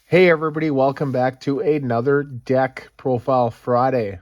Hey everybody, welcome back to another Deck Profile Friday.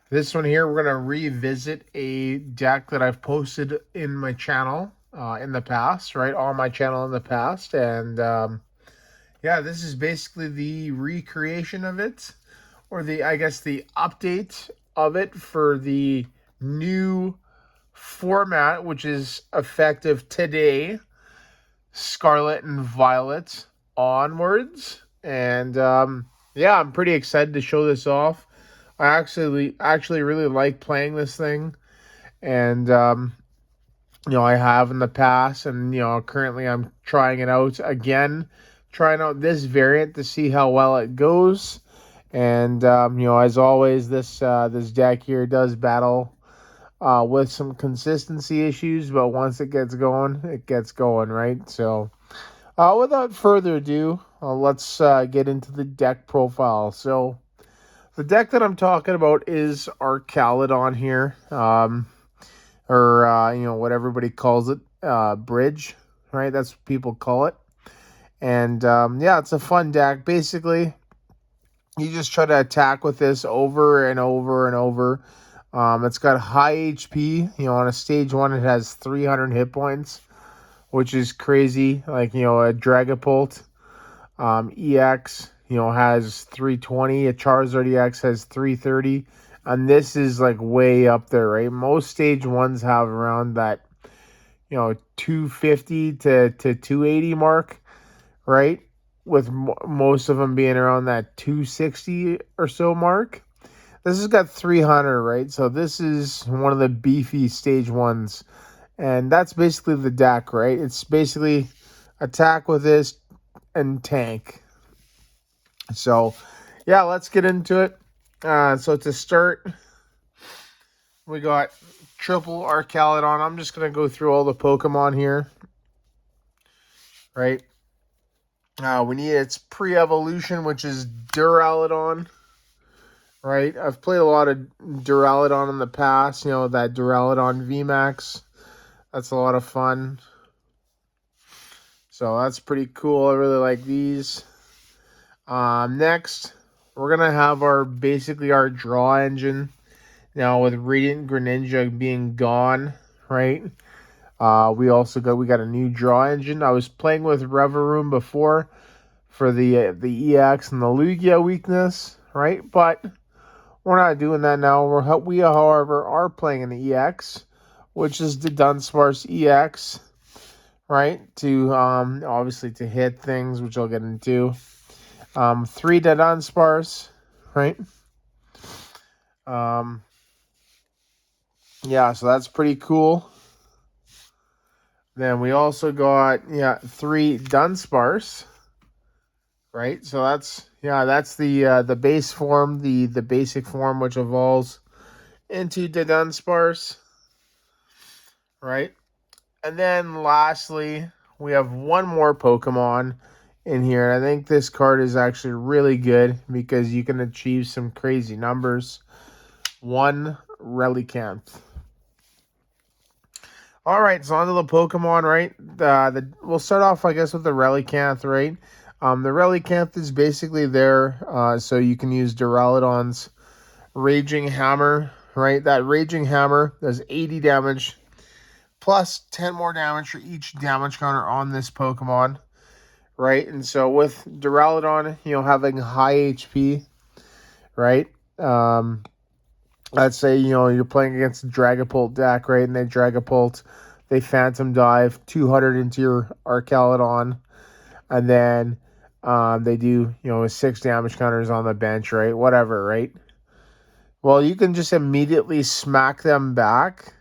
This one here, we're going to revisit a deck that I've posted in my channel in the past, right? On my channel in the past. And yeah, this is basically the recreation of it, or I guess the update of it for the new format, which is effective today, Scarlet and Violet onwards. And yeah, I'm pretty excited to show this off. I actually really like playing this thing, and I have in the past, and currently I'm trying it out again, trying out this variant to see how well it goes. And as always, this deck here does battle with some consistency issues, but once it gets going, right? So without further ado, let's get into the deck profile. So the deck that I'm talking about is Archaludon here, or what everybody calls it, Bridge, right? That's what people call it. And yeah, it's a fun deck. Basically, you just try to attack with this over and over and over. It's got high HP. On a stage 1, it has 300 hit points, which is crazy. Like, a Dragapult EX, has 320. A Charizard EX has 330. And this is like way up there, right? Most stage 1s have around that, 250 to 280 mark, right? With most of them being around that 260 or so mark. This has got 300, right? So this is one of the beefy stage 1s. And that's basically the deck, right? It's basically attack with this and tank. So, yeah, let's get into it. So to start, we got triple Archaludon. I'm just going to go through all the Pokemon here, right? We need its pre-evolution, which is Duraludon, right? I've played a lot of Duraludon in the past, that Duraludon VMAX. That's a lot of fun. So that's pretty cool. I really like these. Next, we're going to have basically our draw engine. Now, with Radiant Greninja being gone, right? We got a new draw engine. I was playing with Reverum before for the EX and the Lugia weakness, right? But we're not doing that now. We however are playing in the EX, which is the Dunsparce EX, right? To obviously to hit things, which I'll get into. 3 Dunsparce, right? Yeah, so that's pretty cool. Then we also got 3 Dunsparce, right? So that's the base form, the basic form, which evolves into the Dunsparce, right? And then lastly, we have one more Pokemon in here. And I think this card is actually really good because you can achieve some crazy numbers. 1 Relicanth. All right, so on to the Pokemon, right? We'll start off, I guess, with the Relicanth, right? The Relicanth is basically there, so you can use Duraludon's Raging Hammer, right? That Raging Hammer does 80 damage, plus 10 more damage for each damage counter on this Pokemon, right? And so with Duraludon, having high HP, right? Let's say, you're playing against a Dragapult deck, right? And they Phantom Dive 200 into your Archaludon. And then they do, 6 damage counters on the bench, right? Whatever, right? Well, you can just immediately smack them back,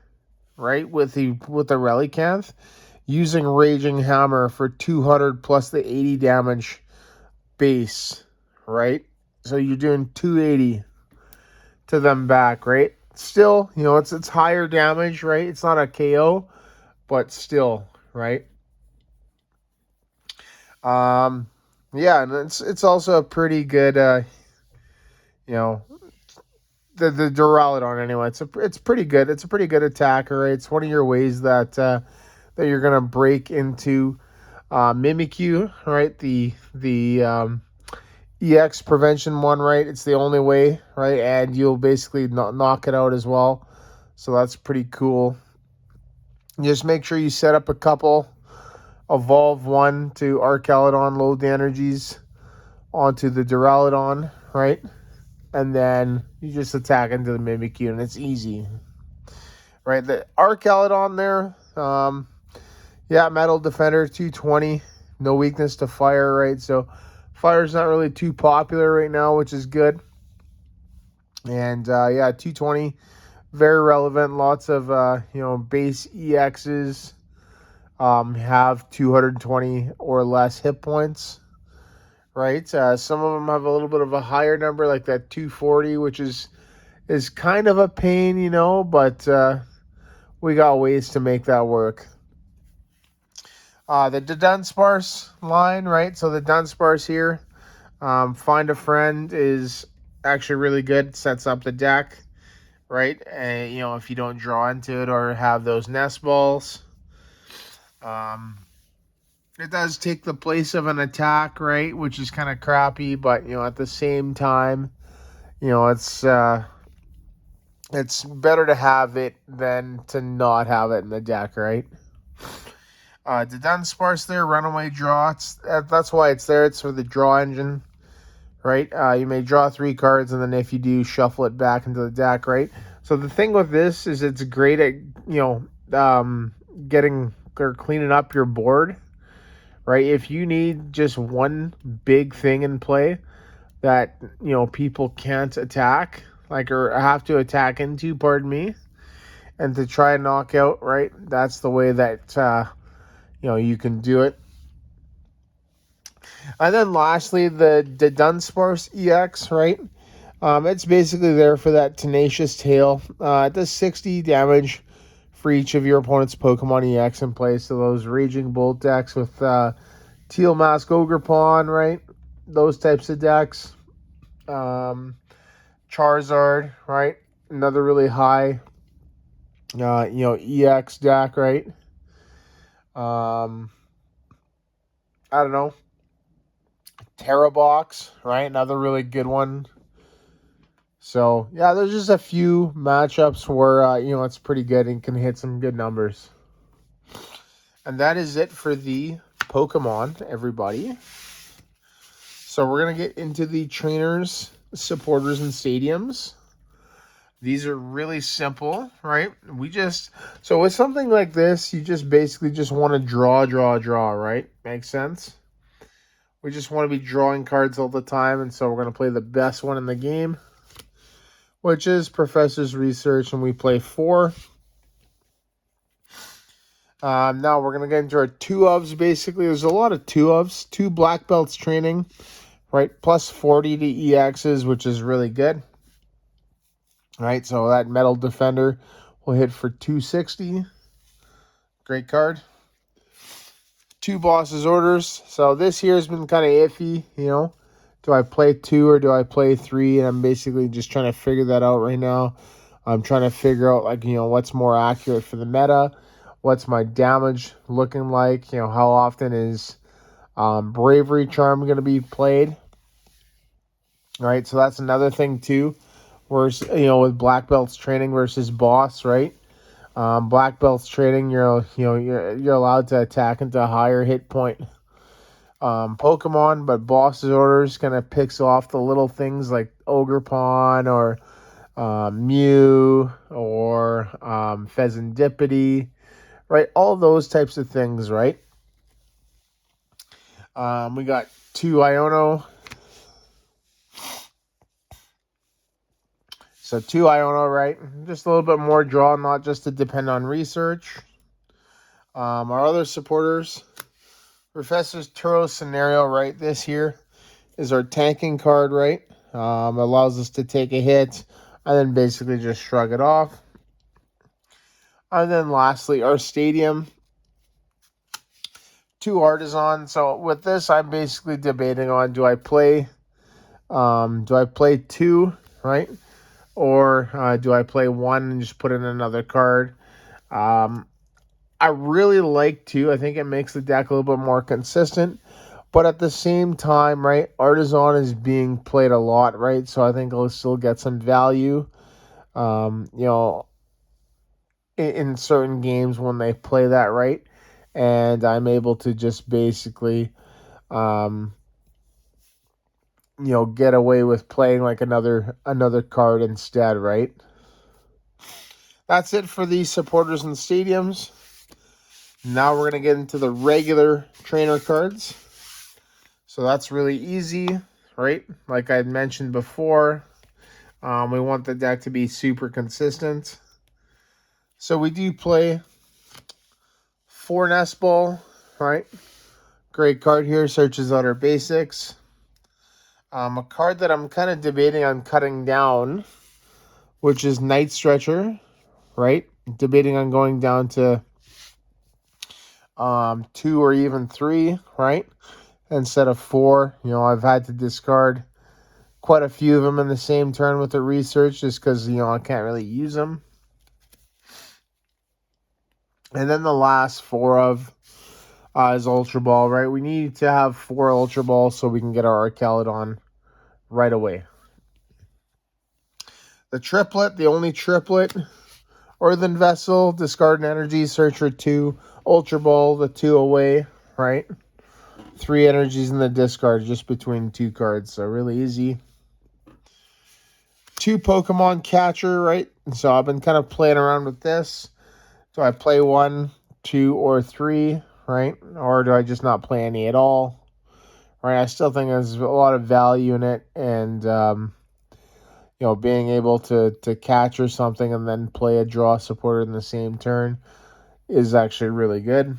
right? With the Relicanth, using Raging Hammer for 200 plus the 80 damage base, right? So you're doing 280 to them back, right? Still, it's higher damage, right? It's not a KO, but still, right? Yeah, and it's also a pretty good, the Duraludon anyway. It's pretty good. It's a pretty good attacker, right? It's one of your ways that you're gonna break into Mimikyu, right? The EX prevention one, right? It's the only way, right? And you'll basically knock it out as well. So that's pretty cool. Just make sure you set up a couple. Evolve one to Archaludon, load the energies onto the Duraludon, right? And then you just attack into the Mimikyu, and it's easy. Right, the Archaludon there, yeah, Metal Defender, 220, no weakness to fire, right? So fire's not really too popular right now, which is good. And yeah, 220, very relevant. Lots of base EXs have 220 or less hit points, right? Some of them have a little bit of a higher number, like that 240, which is kind of a pain, but we got ways to make that work. The Dunsparce line, right? So the Dunsparce here, Find a Friend is actually really good. Sets up the deck, right? And if you don't draw into it or have those nest balls, it does take the place of an attack, right? Which is kind of crappy, but at the same time, it's better to have it than to not have it in the deck, right? The Dunsparce there, runaway draw. That's why it's there. It's for the draw engine, right? You may draw 3 cards, and then if you do, shuffle it back into the deck, right? So the thing with this is it's great at getting or cleaning up your board, right? If you need just one big thing in play that people can't attack, or have to attack into, pardon me, and to try and knock out, right? That's the way that you can do it. And then lastly, the Dunsparce EX, right? It's basically there for that tenacious tail. It does 60 damage for each of your opponent's Pokemon EX in play. So those Raging Bolt decks with Teal Mask Ogre Pawn, right? Those types of decks. Charizard, right? Another really high, EX deck, right? I don't know. Terrabox, right? Another really good one. So, yeah, there's just a few matchups where, it's pretty good and can hit some good numbers. And that is it for the Pokemon, everybody. So we're going to get into the trainers, supporters, and stadiums. These are really simple, right? So with something like this, you just basically just want to draw, right? Makes sense? We just want to be drawing cards all the time, and so we're going to play the best one in the game, which is Professor's Research, and we play 4. Now we're going to get into our 2-ofs, basically. There's a lot of 2-ofs, 2 black belts training, right? Plus 40 to EXs, which is really good. Right, so that Metal Defender will hit for 260. Great card. 2 Boss's Orders. So this here has been kind of iffy, Do I play 2 or do I play 3? And I'm basically just trying to figure that out right now. I'm trying to figure out, what's more accurate for the meta. What's my damage looking like? How often is Bravery Charm going to be played? All right, so that's another thing too. Versus, with black belts training versus boss, right? Black belts training, you're allowed to attack into a higher hit point Pokemon, but boss's orders kind of picks off the little things like Ogre Pawn or Mew or Pheasantipity, right? All those types of things, right? We got 2 Iono. So 2 Iono, right? Just a little bit more draw, not just to depend on research. Our other supporters, Professor's Turo Scenario, right? This here is our tanking card, right? Allows us to take a hit and then basically just shrug it off. And then lastly, our Stadium, 2 Artazon. So with this, I'm basically debating on do I play 2, right? Or do I play 1 and just put in another card? I really like too. I think it makes the deck a little bit more consistent. But at the same time, right, Artazon is being played a lot, right? So I think I'll still get some value, you know, in certain games when they play that, right? And I'm able to just basically, um, get away with playing like another card instead, right? That's it for the supporters and stadiums. Now we're going to get into the regular trainer cards. So that's really easy, right? Like I mentioned before, we want the deck to be super consistent. So we do play 4 Nest Ball, right? Great card here, searches out our basics. A card that I'm kind of debating on cutting down, which is Night Stretcher, right? Debating on going down to 2 or even 3, right? Instead of 4. I've had to discard quite a few of them in the same turn with the research just because, I can't really use them. And then the last 4 of is Ultra Ball, right? We need to have 4 Ultra Balls so we can get our Archaludon right away. The triplet, the only triplet, Earthen Vessel, discard an energy, search for 2, Ultra Ball, the 2 away, right? 3 energies in the discard just between 2 cards, so really easy. 2 Pokemon Catcher, right? So I've been kind of playing around with this. Do I play 1, 2, or 3, right? Or do I just not play any at all? Right? I still think there's a lot of value in it, and being able to catch or something and then play a draw supporter in the same turn is actually really good.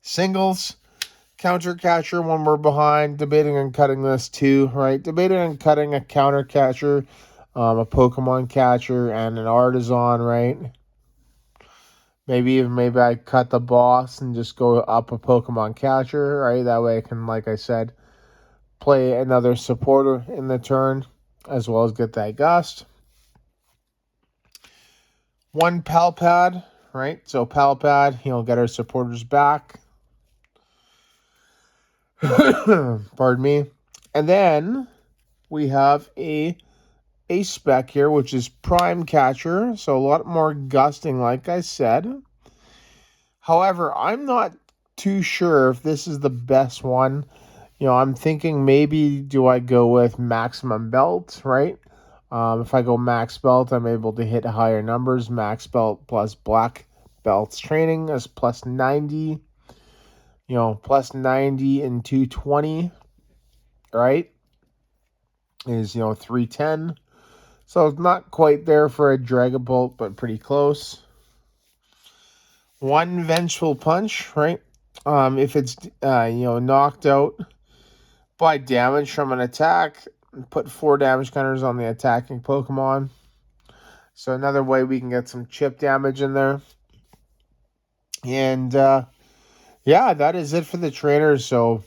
Singles, counter catcher when we're behind, debating on cutting this too, right? Debating on cutting a counter catcher, a Pokemon catcher, and an Artazon, right? Maybe I cut the boss and just go up a Pokemon catcher, right? That way I can, like I said, play another supporter in the turn, as well as get that gust. 1 PAL pad, right? So PAL pad, get our supporters back. Pardon me. And then we have a spec here, which is Prime Catcher. So a lot more gusting, like I said. However, I'm not too sure if this is the best one. I'm thinking maybe do I go with Maximum Belt, right? If I go Max Belt, I'm able to hit higher numbers. Max Belt plus Black Belt's training is plus 90. Plus 90 and 220, right? Is, 310. So it's not quite there for a Dragapult, but pretty close. 1 Vengeful Punch, right? If it's, knocked out by damage from an attack, put 4 damage counters on the attacking Pokemon. So another way we can get some chip damage in there. And, yeah, that is it for the trainers. So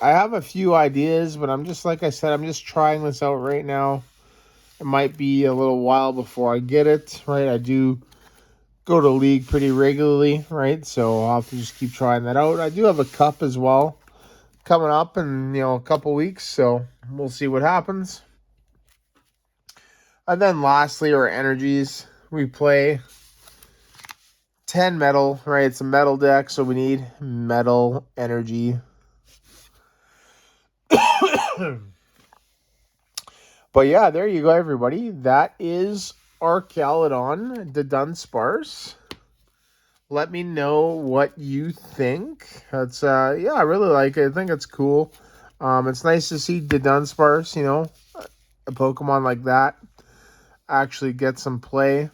I have a few ideas, but I'm just, like I said, I'm just trying this out right now. It might be a little while before I get it, right? I do go to League pretty regularly, right? So I'll have to just keep trying that out. I do have a cup as well coming up in, a couple weeks, so we'll see what happens. And then lastly, our energies. We play 10 metal, right? It's a metal deck, so we need metal energy. But yeah, there you go, everybody. That is Archaludon, the Dunsparce. Let me know what you think. That's yeah, I really like it. I think it's cool. It's nice to see the Dunsparce, a Pokemon like that actually get some play.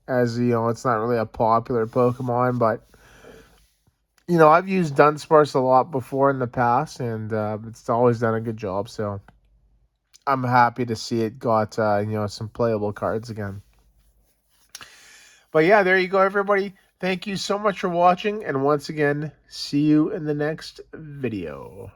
As it's not really a popular Pokemon, but I've used Dunsparce a lot before in the past, and it's always done a good job. So I'm happy to see it got some playable cards again. But yeah, there you go, everybody. Thank you so much for watching, and once again, see you in the next video.